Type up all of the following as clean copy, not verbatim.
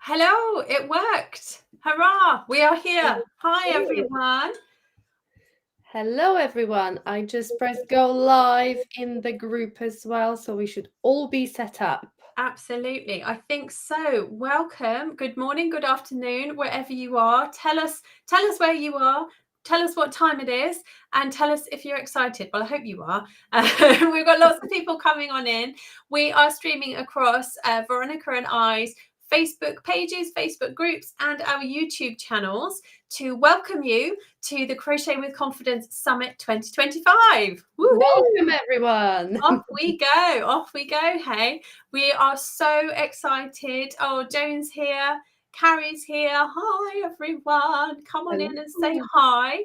Hello, it worked. Hurrah, we are here. Hi, Good. everyone. Hello, everyone. I just pressed go live in the group as well, so we should all be set up. Absolutely. I think so. Welcome. Good morning, good afternoon, wherever you are. Tell us where you are. Tell us what time it is and tell us if you're excited. Well, I hope you are. We've got lots of people coming on in. We are streaming across Veronica and I's Facebook pages, Facebook groups, and our YouTube channels to welcome you to the Crochet with Confidence Summit 2025. Woo-hoo! Welcome, everyone. Off we go. Off we go. Hey, we are so excited. Oh, Joan's here. Carrie's here. Hi, everyone. Come on in and say hi.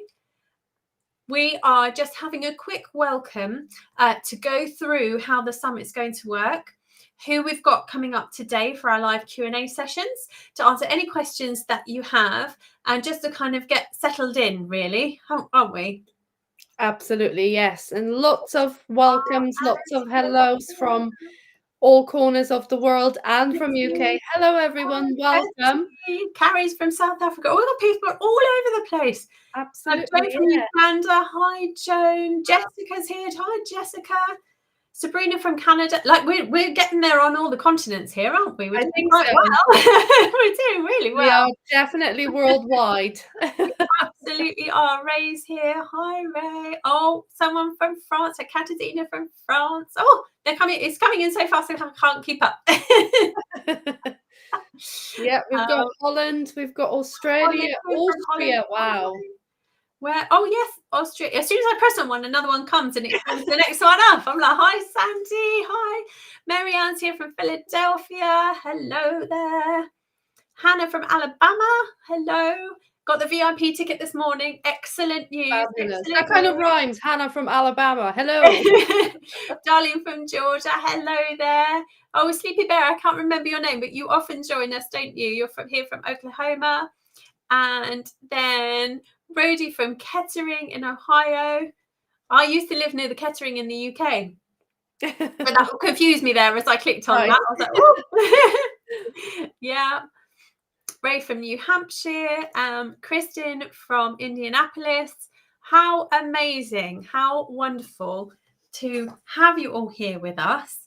We are just having a quick welcome to go through how the summit's going to work, who we've got coming up today for our live Q&A sessions, to answer any questions that you have, and just to kind of get settled in, really, aren't we? Absolutely, yes. And lots of welcomes, lots of hellos from all corners of the world and from UK. Hello, everyone. Welcome. Carrie's from South Africa. All the people are all over the place. Absolutely. Joan from Uganda. Hi, Joan. Jessica's here. Hi, Jessica. Sabrina from Canada. Like we're getting there on all the continents here, aren't we? We're doing quite well. We're doing really well. We are definitely worldwide. Absolutely are. Ray's here. Hi, Ray. Oh, someone from France. Katarzyna from France. Oh, they're coming. It's coming in so fast I can't keep up. Yeah, we've got Holland. We've got Australia. Austria. Wow. Where? Oh yes, Austria. As soon as I press on one, another one comes and it brings the next one up. I'm like, hi, Sandy. Hi. Marianne's here from Philadelphia. Hello there. Hannah from Alabama. Hello. Got the VIP ticket this morning. Excellent news. Fabulous. Excellent That kind of rhymes. Hannah from Alabama. Hello. Darling from Georgia. Hello there. Oh, Sleepy Bear. I can't remember your name, but you often join us, don't you? You're from Oklahoma. And then Rhodey from Kettering in Ohio. I used to live near the Kettering in the UK. But that confused me there as I clicked on that. I was like, oh. Yeah. Ray from New Hampshire. Kristen from Indianapolis. How amazing. How wonderful to have you all here with us.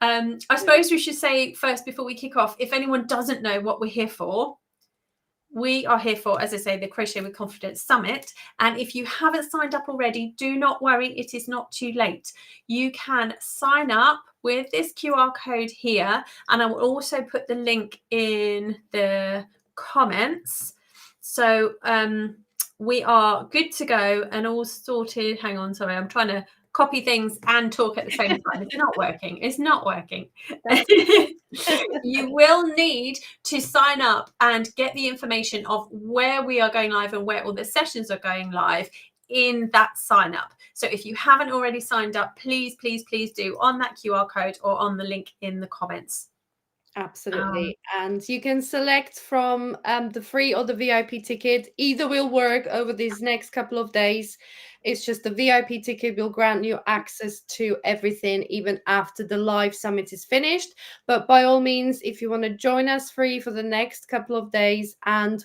I suppose we should say first, before we kick off, if anyone doesn't know what we're here for, we are here for, as I say, the Crochet with Confidence Summit. And if you haven't signed up already, do not worry, it is not too late. You can sign up with this QR code here. And I will also put the link in the comments. So we are good to go and all sorted. Hang on, sorry, I'm trying to copy things and talk at the same time. It's not working. It's not working. You will need to sign up and get the information of where we are going live and where all the sessions are going live in that sign up. So if you haven't already signed up, please, please, please do on that QR code or on the link in the comments. Absolutely. And you can select from the free or the VIP ticket. Either will work over these next couple of days. It's just the VIP ticket will grant you access to everything even after the live summit is finished. But by all means, if you want to join us free for the next couple of days and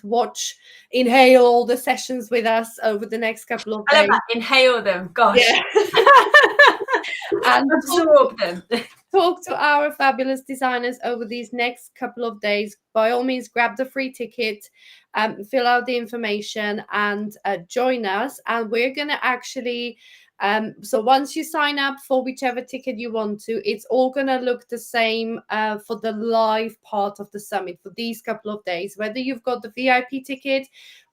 inhale all the sessions with us over the next couple of days. I love that. Inhale them. Gosh. Yeah. And absorb them. Talk to our fabulous designers over these next couple of days. By all means, grab the free ticket, fill out the information and join us. And we're going to actually, so once you sign up for whichever ticket you want to, it's all going to look the same for the live part of the summit for these couple of days. Whether you've got the VIP ticket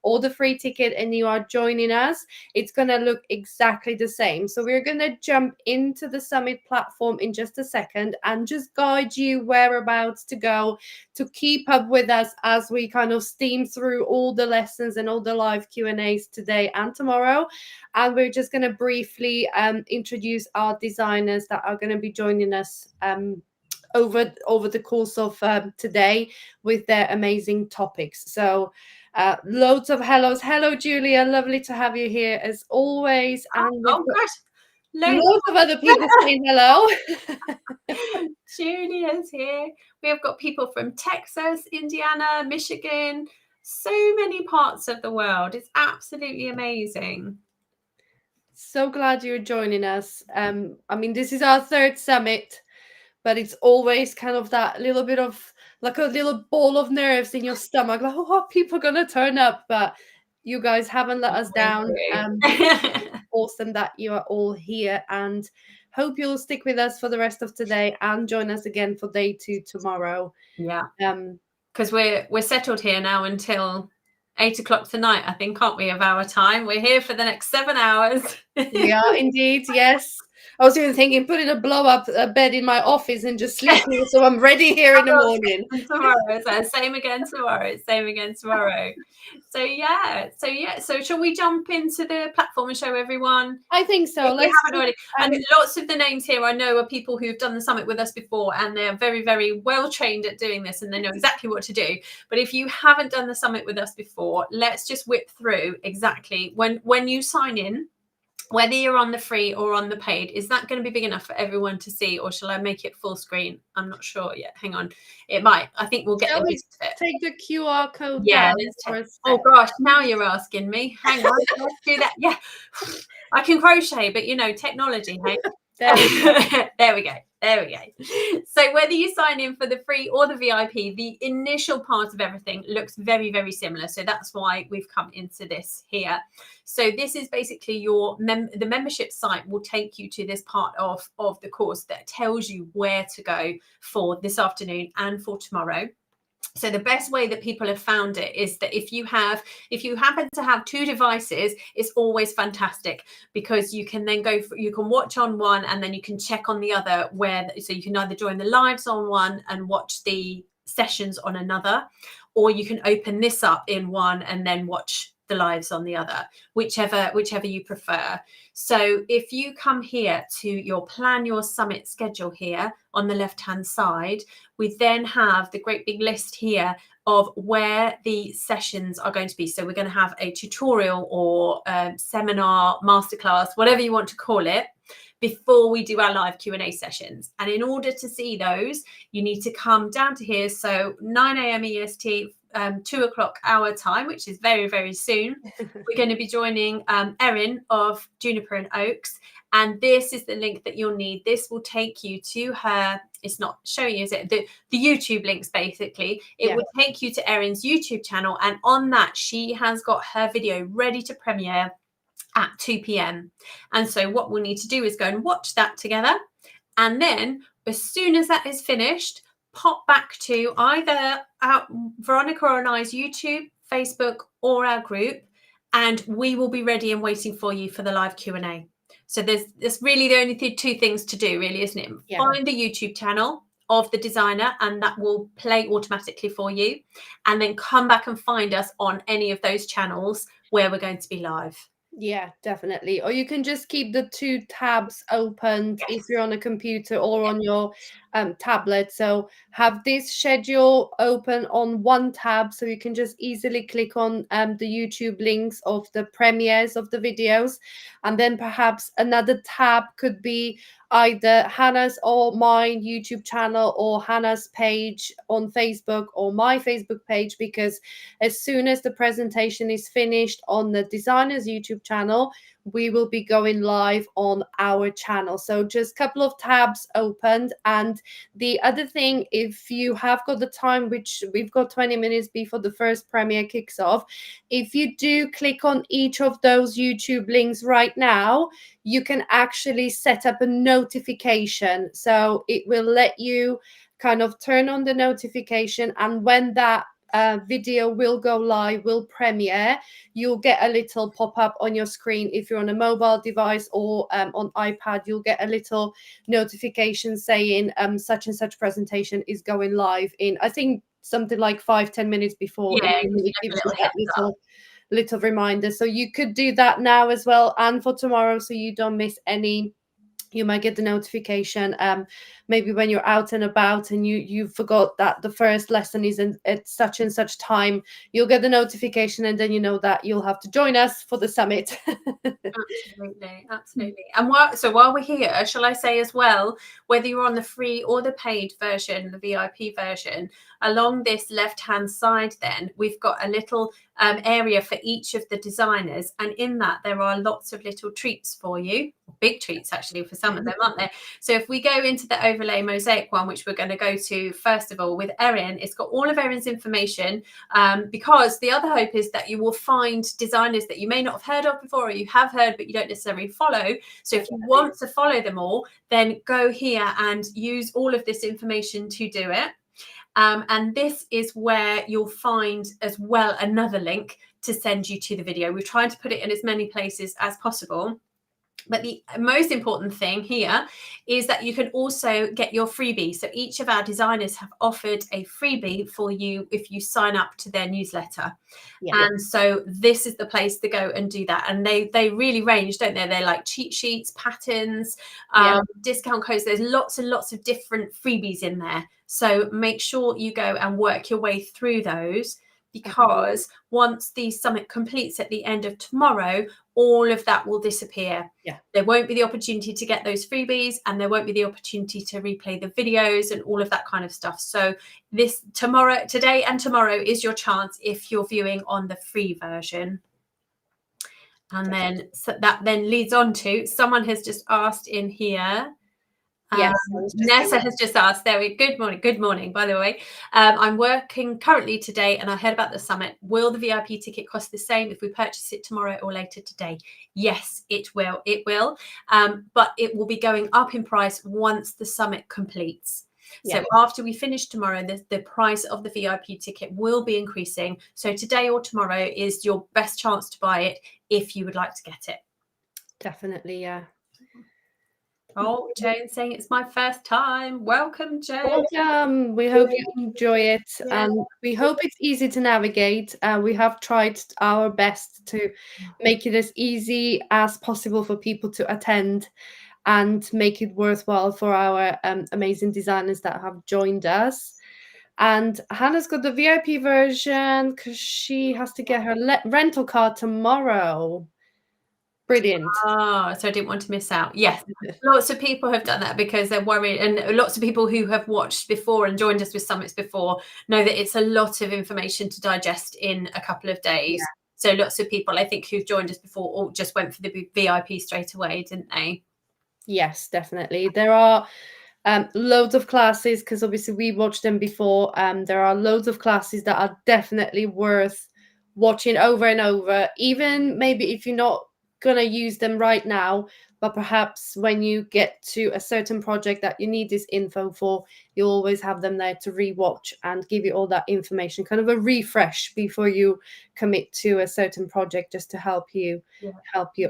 or the free ticket and you are joining us, it's going to look exactly the same. So we're going to jump into the summit platform in just a second and just guide you whereabouts to go to keep up with us as we kind of steam through all the lessons and all the live Q&As today and tomorrow. And we're just going to briefly introduce our designers that are going to be joining us over the course of today with their amazing topics. So loads of hellos. Hello, Julia. Lovely to have you here as always. And oh gosh, Loads of other people saying hello. Julia's here. We have got people from Texas, Indiana, Michigan, so many parts of the world. It's absolutely amazing. So glad you're joining us. I mean, this is our third summit, but it's always kind of that little bit of like a little ball of nerves in your stomach, like, oh, are people gonna turn up? But you guys haven't let us down. Awesome that you are all here, and hope you'll stick with us for the rest of today and join us again for day 2 tomorrow. Yeah. Because we're settled here now until 8 o'clock tonight, I think, aren't we, of our time? We're here for the next 7 hours. We are indeed, yes. I was even thinking putting a blow up bed in my office and just sleeping, so I'm ready here in the morning. Tomorrow, so same again tomorrow. So shall we jump into the platform and show everyone? I think so. We haven't already. And lots of the names here I know are people who've done the summit with us before, and they're very, very well trained at doing this, and they know exactly what to do. But if you haven't done the summit with us before, let's just whip through exactly when you sign in. Whether you're on the free or on the paid, is that going to be big enough for everyone to see, or shall I make it full screen? I'm not sure yet. Hang on. It might. I think we'll get the gist of it. Take the QR code down. Oh gosh, now you're asking me. Hang on. Let's do that. Yeah. I can crochet, but technology, hey? There we go. So whether you sign in for the free or the VIP, the initial part of everything looks very, very similar. So that's why we've come into this here. So this is basically the membership site will take you to this part of the course that tells you where to go for this afternoon and for tomorrow. So the best way that people have found it is that if you happen to have 2 devices, it's always fantastic, because you can then you can watch on one and then you can check on the other, so you can either join the lives on one and watch the sessions on another, or you can open this up in one and then watch the lives on the other, whichever you prefer. So if you come here to your plan your summit schedule here on the left hand side, we then have the great big list here of where the sessions are going to be. So we're going to have a tutorial or seminar, masterclass, whatever you want to call it, before we do our live Q&A sessions. And in order to see those, you need to come down to here. So 9 a.m. EST, 2 o'clock our time, which is very, very soon. We're going to be joining Erin of Juniper and Oaks, and this is the link that you'll need. This will take you to her. It's not showing you, is it? The YouTube links, basically. It will take you to Erin's YouTube channel, and on that she has got her video ready to premiere at 2 p.m. And so what we'll need to do is go and watch that together, and then as soon as that is finished, pop back to either Veronica and I's YouTube, Facebook, or our group, and we will be ready and waiting for you for the live Q&A. So there's really the only 2 things to do, really, isn't it? Yeah. Find the YouTube channel of the designer, and that will play automatically for you, and then come back and find us on any of those channels where we're going to be live. Yeah, definitely. Or you can just keep the 2 tabs open if you're on a computer or on your tablet. So have this schedule open on one tab, so you can just easily click on the YouTube links of the premieres of the videos. And then perhaps another tab could be either Hannah's or mine YouTube channel, or Hannah's page on Facebook, or my Facebook page, because as soon as the presentation is finished on the designer's YouTube channel, we will be going live on our channel. So just a couple of tabs opened. And the other thing, if you have got the time, which we've got 20 minutes before the first premiere kicks off, if you do click on each of those YouTube links right now, you can actually set up a notification. So it will let you kind of turn on the notification, and when that video will go live, will premiere, you'll get a little pop-up on your screen. If you're on a mobile device or on iPad, you'll get a little notification saying such and such presentation is going live in, I think, something like 5-10 minutes before. Yeah, it gives you that little reminder. So you could do that now as well, and for tomorrow, so you don't miss any you might get the notification, maybe when you're out and about and you forgot that the first lesson is at such and such time. You'll get the notification, and then you know that you'll have to join us for the summit. Absolutely, absolutely. And while we're here, shall I say as well, whether you're on the free or the paid version, the VIP version, along this left-hand side, then we've got a little area for each of the designers, and in that there are lots of little treats for you, big treats actually for some of them, aren't there? So if we go into the overlay mosaic one, which we're going to go to first of all with Erin, it's got all of Erin's information, because the other hope is that you will find designers that you may not have heard of before, or you have heard but you don't necessarily follow. So if you want to follow them all, then go here and use all of this information to do it. And this is where you'll find as well another link to send you to the video. We're trying to put it in as many places as possible. But the most important thing here is that you can also get your freebie. So each of our designers have offered a freebie for you if you sign up to their newsletter. Yeah. And so this is the place to go and do that. And they really range, don't they? They're like cheat sheets, patterns, discount codes. There's lots and lots of different freebies in there. So make sure you go and work your way through those, because once the summit completes at the end of tomorrow, all of that will disappear. Yeah. There won't be the opportunity to get those freebies, and there won't be the opportunity to replay the videos and all of that kind of stuff. So today and tomorrow is your chance if you're viewing on the free version. And then so that then leads on to, someone has just asked in here. Yes, Nessa has just asked. Good morning, by the way. I'm working currently today and I heard about the summit. Will the VIP ticket cost the same if we purchase it tomorrow or later today? Yes, it will. But it will be going up in price once the summit completes. So after we finish tomorrow, the price of the VIP ticket will be increasing. So today or tomorrow is your best chance to buy it if you would like to get it. Definitely, yeah. Oh, Jane's saying it's my first time. Welcome, Jane. Welcome. We hope you enjoy it, and we hope it's easy to navigate. We have tried our best to make it as easy as possible for people to attend and make it worthwhile for our amazing designers that have joined us. And Hannah's got the VIP version because she has to get her rental car tomorrow. Brilliant. Oh, so I didn't want to miss out. Yes, lots of people have done that because they're worried, and lots of people who have watched before and joined us with summits before know that it's a lot of information to digest in a couple of days. Yeah. So lots of people, I think, who've joined us before all just went for the VIP straight away, didn't they? Yes, definitely. There are loads of classes, because obviously we watched them before. There are loads of classes that are definitely worth watching over and over, even maybe if you're not going to use them right now, but perhaps when you get to a certain project that you need this info for, you always have them there to rewatch and give you all that information, kind of a refresh before you commit to a certain project, just to help you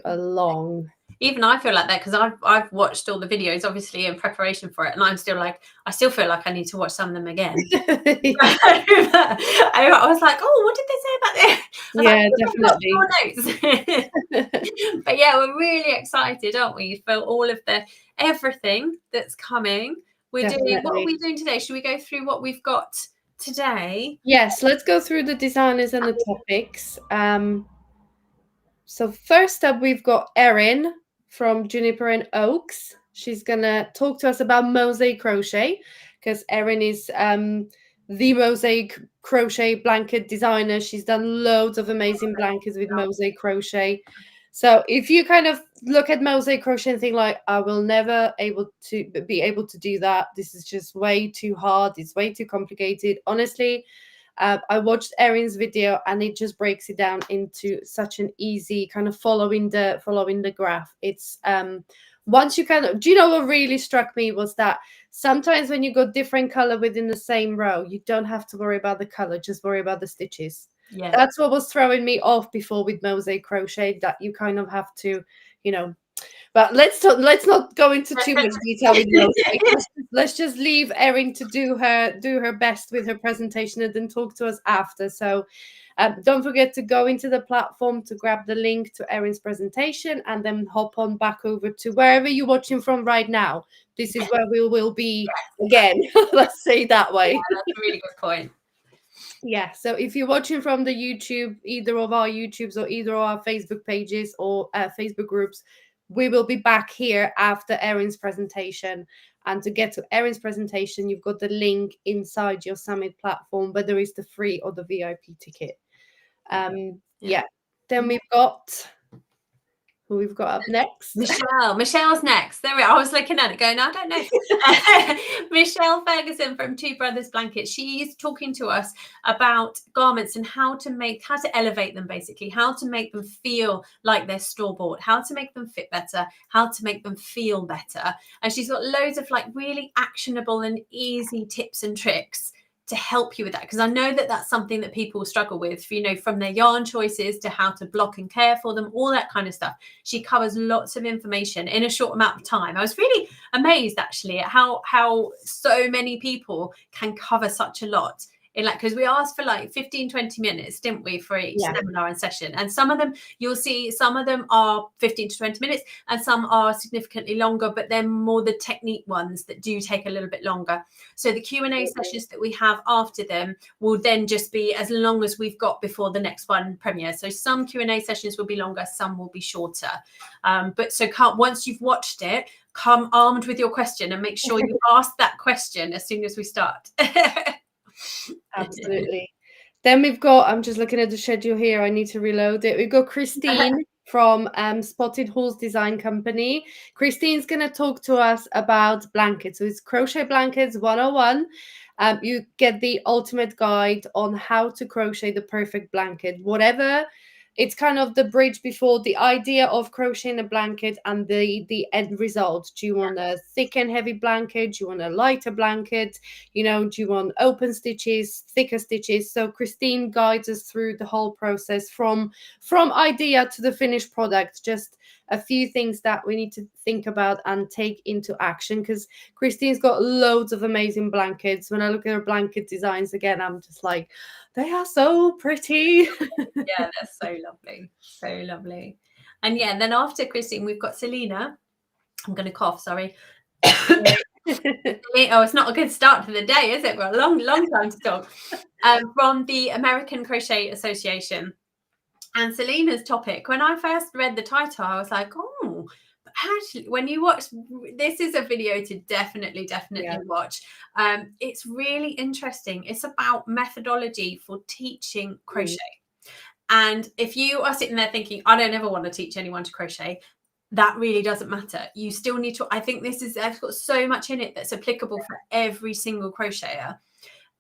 along. Even I feel like that, because I've watched all the videos obviously in preparation for it, and I still feel like I need to watch some of them again. I was like, oh, what did they say about this? Yeah, definitely. But yeah, we're really excited, aren't we, for all of everything that's coming. What are we doing today? Should we go through what we've got today? Yes, let's go through the designers and the topics. So first up, we've got Erin from Juniper and Oaks. She's gonna talk to us about mosaic crochet, because Erin is the mosaic crochet blanket designer. She's done loads of amazing blankets with mosaic crochet. So if you kind of look at mosaic crochet and think like, I will never be able to do that, this is just way too hard, it's way too complicated, honestly, I watched Erin's video and it just breaks it down into such an easy kind of following the graph. It's once you kind of, do you know what really struck me was that sometimes when you got different color within the same row, you don't have to worry about the color, just worry about the stitches. Yeah, that's what was throwing me off before with mosaic crochet, that you kind of have to, but let's not go into too much detail with mosaic. Let's just leave Erin to do her best with her presentation and then talk to us after. So Don't forget to go into the platform to grab the link to Erin's presentation and then hop on back over to wherever you're watching from right now. This is where we will be again. Let's say that way. Yeah, that's a really good point. Yeah, so if you're watching from the YouTube, either of our YouTubes or either of our Facebook pages or Facebook groups, we will be back here after Erin's presentation. And to get to Erin's presentation, you've got the link inside your Summit platform, whether it's the free or the VIP ticket. Yeah. Then we've got who we've got up next. Michelle's next. There we are. I was looking at it going, I don't know. Michelle Ferguson from Two Brothers Blankets. She's talking to us about garments and how to elevate them, basically, how to make them feel like they're store-bought, how to make them fit better, how to make them feel better. And she's got loads of like really actionable and easy tips and tricks to help you with that, because I know that that's something that people struggle with, you know, from their yarn choices to how to block and care for them, all that kind of stuff. She covers lots of information in a short amount of time. I was really amazed actually at how so many people can cover such a lot in, like, because we asked for like 15-20 minutes, didn't we, for each seminar and session, and some of them you'll see some of them are 15 to 20 minutes and some are significantly longer, but they're more the technique ones that do take a little bit longer. So the Q&A sessions that we have after them will then just be as long as we've got before the next one premieres. So some Q&A sessions will be longer, some will be shorter, but so once you've watched it, come armed with your question and make sure you ask that question as soon as we start. Absolutely. Then we've got, I'm just looking at the schedule here, I need to reload it. We've got Christine from Spotted Horse Design Company. Christine's going to talk to us about blankets. So it's Crochet Blankets 101. You get the ultimate guide on how to crochet the perfect blanket, whatever. It's kind of the bridge before the idea of crocheting a blanket and the end result. Do you want a thick and heavy blanket? Do you want a lighter blanket? You know, do you want open stitches, thicker stitches? So Christine guides us through the whole process from idea to the finished product. Just a few things that we need to think about and take into action, because Christine's got loads of amazing blankets. When I look at her blanket designs again, I'm just like, they are so pretty. Yeah, they're so lovely. So lovely. And yeah, and then after Christine, we've got Selena. I'm going to cough, sorry. Oh, it's not a good start to the day, is it? We've got a long time to talk. From the American Crochet Association. And Selena's topic, when I first read the title, I was like, oh, but actually, when you watch, this is a video to definitely watch. It's really interesting. It's about methodology for teaching crochet. And if you are sitting there thinking, I don't ever want to teach anyone to crochet, that really doesn't matter. You still need to, I think I've got so much in it that's applicable for every single crocheter,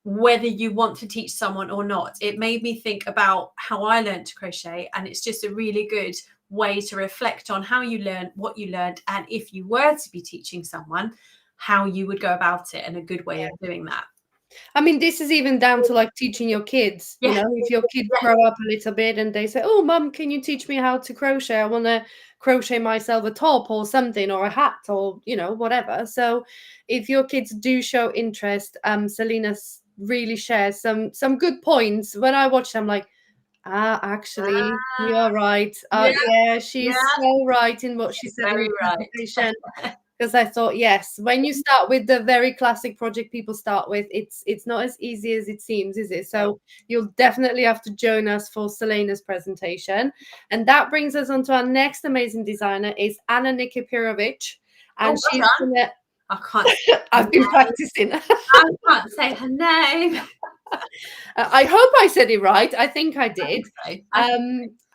whether you want to teach someone or not. It made me think about how I learned to crochet, and it's just a really good way to reflect on how you learned, what you learned, and if you were to be teaching someone, how you would go about it, and a good way of doing that. I mean, this is even down to like teaching your kids, you know, if your kids grow up a little bit and they say, oh, Mum, can you teach me how to crochet? I want to crochet myself a top or something, or a hat, or, you know, whatever. So if your kids do show interest, Selena really shares some good points. When I watch them, like, actually, you're right. Yeah, she's so right in what she said in the presentation. Because I thought, yes, when you start with the very classic project people start with, it's not as easy as it seems, is it? So you'll definitely have to join us for Selena's presentation. And that brings us on to our next amazing designer, is Anna Nikipirovic. And she's gonna, I can't. I've been practicing. I can't say her name. I hope I said it right. I think I did.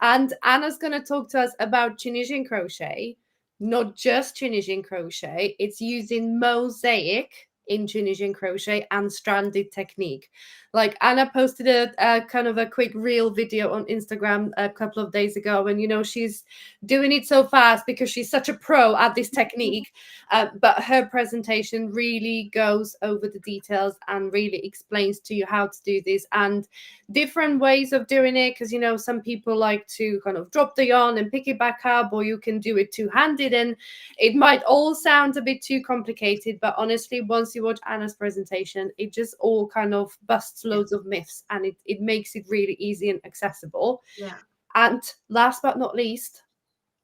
And Anna's going to talk to us about Tunisian crochet. Not just Tunisian crochet, it's using mosaic in Tunisian crochet and stranded technique. Like Anna posted a kind of a quick reel video on Instagram a couple of days ago, and you know, she's doing it so fast because she's such a pro at this technique, but her presentation really goes over the details and really explains to you how to do this and different ways of doing it, because you know, some people like to kind of drop the yarn and pick it back up, or you can do it two-handed, and it might all sound a bit too complicated, but honestly, once you watch Anna's presentation, it just all kind of busts loads of myths, and it makes it really easy and accessible. Yeah. And last but not least,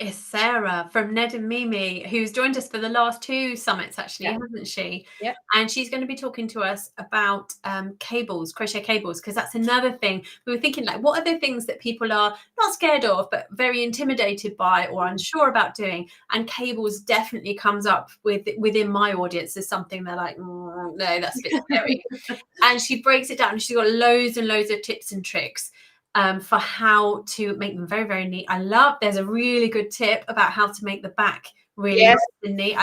is Sarah from Ned and Mimi, who's joined us for the last 2 summits, actually, hasn't she? Yeah. And she's going to be talking to us about cables, crochet cables, because that's another thing. We were thinking, like, what are the things that people are not scared of, but very intimidated by or unsure about doing? And cables definitely comes up within my audience as something they're like, no, that's a bit scary. And she breaks it down. She's got loads and loads of tips and tricks for how to make them very, very neat. There's a really good tip about how to make the back really nice and neat.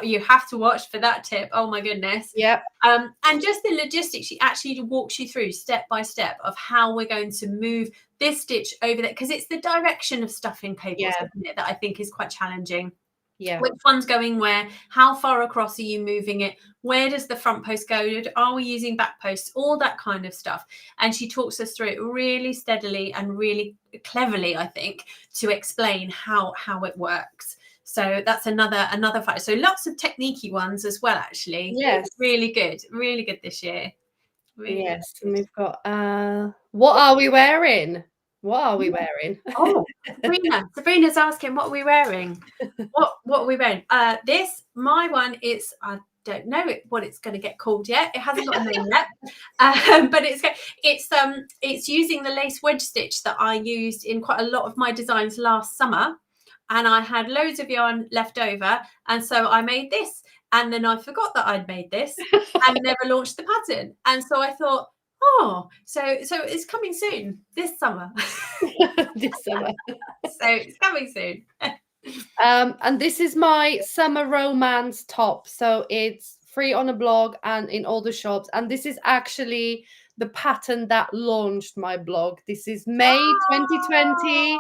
You have to watch for that tip. Oh my goodness. Yeah. And just the logistics, she actually walks you through step by step of how we're going to move this stitch over there, because it's the direction of stuffing cables, isn't it, that I think is quite challenging. Yeah. Which one's going where? How far across are you moving it? Where does the front post go? Are we using back posts? All that kind of stuff. And she talks us through it really steadily and really cleverly, I think, to explain how it works. So that's another factor. So lots of techniquey ones as well, actually. Yes. Really good this year. Really yes. good. And we've got what are we wearing? What are we wearing? Oh, Sabrina's asking, what are we wearing? What are we wearing? My one is, I don't know what it's going to get called yet. It hasn't got a name yet, but it's using the lace wedge stitch that I used in quite a lot of my designs last summer, and I had loads of yarn left over, and so I made this, and then I forgot that I'd made this and never launched the pattern, and so I thought, oh, so it's coming soon this summer. This summer. So it's coming soon. And this is my summer romance top. So it's free on a blog and in all the shops. And this is actually the pattern that launched my blog. This is May 2020.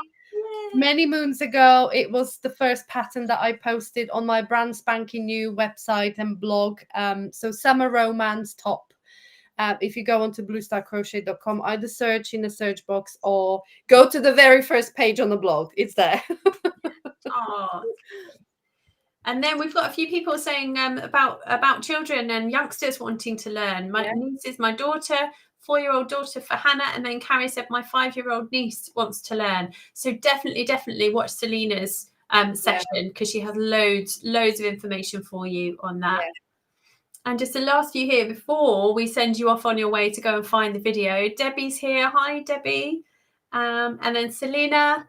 Many moons ago. It was the first pattern that I posted on my brand spanking new website and blog. So summer romance top. If you go onto bluestarcrochet.com, either search in the search box or go to the very first page on the blog. It's there. Oh. And then we've got a few people saying about children and youngsters wanting to learn. My niece is my daughter, 4-year-old daughter for Hannah, and then Carrie said my 5-year-old niece wants to learn. So definitely watch Selena's session, because she has loads of information for you on that. And just the last few here before we send you off on your way to go and find the video. Debbie's here. Hi, Debbie. And then Selena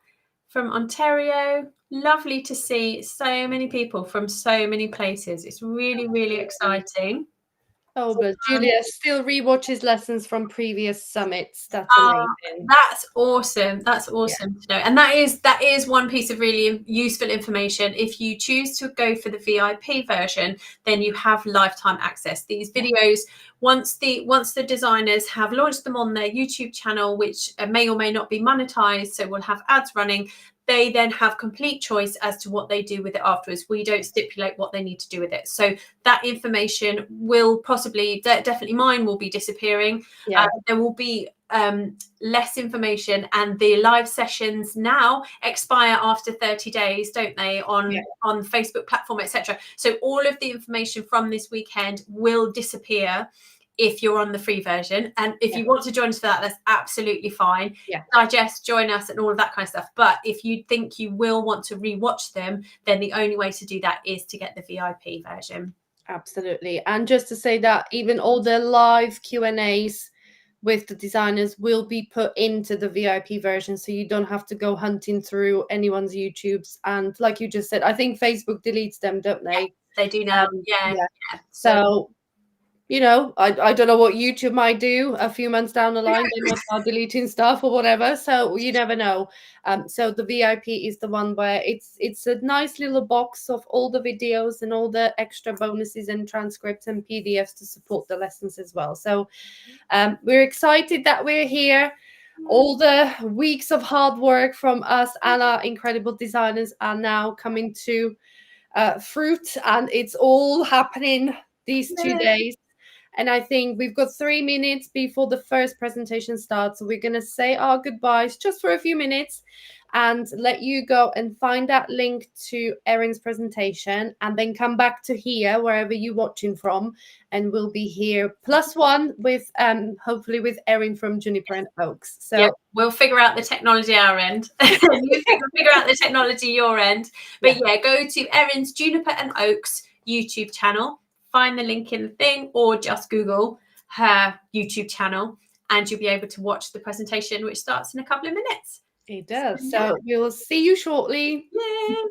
from Ontario. Lovely to see so many people from so many places. It's really exciting. Oh, but Julia still rewatches lessons from previous summits. That's amazing. That's awesome. That's awesome to know. And that is one piece of really useful information. If you choose to go for the VIP version, then you have lifetime access. These videos, once the designers have launched them on their YouTube channel, which may or may not be monetized, so we'll have ads running, they then have complete choice as to what they do with it afterwards. We don't stipulate what they need to do with it. So that information will possibly, definitely mine will be disappearing. There will be less information, and the live sessions now expire after 30 days, don't they, on the Facebook platform, etc. So all of the information from this weekend will disappear if you're on the free version. And if you want to join us for that, that's absolutely fine. Digest, join us, and all of that kind of stuff. But if you think you will want to rewatch them, then the only way to do that is to get the VIP version. Absolutely. And just to say that even all the live Q&As with the designers will be put into the VIP version, so you don't have to go hunting through anyone's YouTubes. And like you just said, I think Facebook deletes them, don't they? They do now. So you know, I don't know what YouTube might do a few months down the line. They might start deleting stuff or whatever. So you never know. So the VIP is the one where it's a nice little box of all the videos and all the extra bonuses and transcripts and PDFs to support the lessons as well. So we're excited that we're here. All the weeks of hard work from us and our incredible designers are now coming to fruit, and it's all happening these 2 days. And I think we've got 3 minutes before the first presentation starts. So we're going to say our goodbyes just for a few minutes. and let you go and find that link to Erin's presentation, and then come back to here wherever you're watching from, and we'll be here +1 with hopefully with Erin from Juniper and Oaks. So yeah, we'll figure out the technology our end. You figure out the technology your end. But yeah, go to Erin's Juniper and Oaks YouTube channel, find the link in the thing, or just Google her YouTube channel, and you'll be able to watch the presentation, which starts in a couple of minutes. it does. Yeah. So we'll see you shortly. Yes.